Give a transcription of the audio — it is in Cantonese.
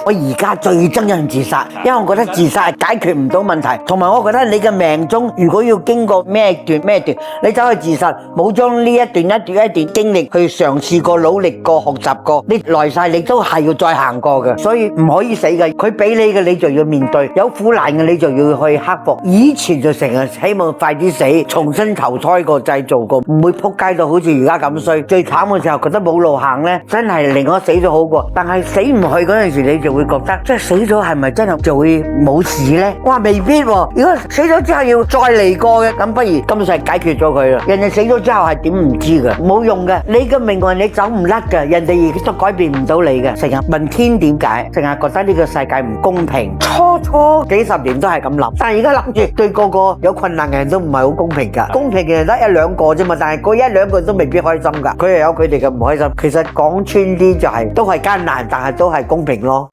我而家最憎人自殺，因為我覺得自殺係解決唔到問題，同埋我覺得你嘅命中如果要經過咩段，你走去自殺，冇將呢一段經歷去嘗試過、努力過、學習過，你來世你都係要再行過嘅，所以唔可以死嘅。佢俾你嘅你就要面對，有苦難嘅你就要去克服。以前就成日希望快啲死，重新投胎過、製造過，唔會撲街到好似而家咁衰。最慘嘅時候覺得冇路行呢，真係令我死咗好過。但係死唔去嗰陣時，你就會覺得，即係死咗係咪真係就會冇事呢？哇，未必喎！如果死咗之後要再嚟過嘅，咁不如今世解決咗佢啦。人哋死咗之後係點唔知㗎，冇用嘅。你嘅命運你走唔甩㗎，人哋亦都改變唔到你嘅。成日問天點解，成日覺得呢個世界唔公平。初幾十年都係咁諗，但係而家諗住對個個有困難嘅人都唔係好公平㗎。公平嘅人得一兩個啫嘛，但係嗰一兩個都未必開心㗎。佢又有佢哋嘅唔開心。其實講穿啲就係都係艱難，但係都係公平咯。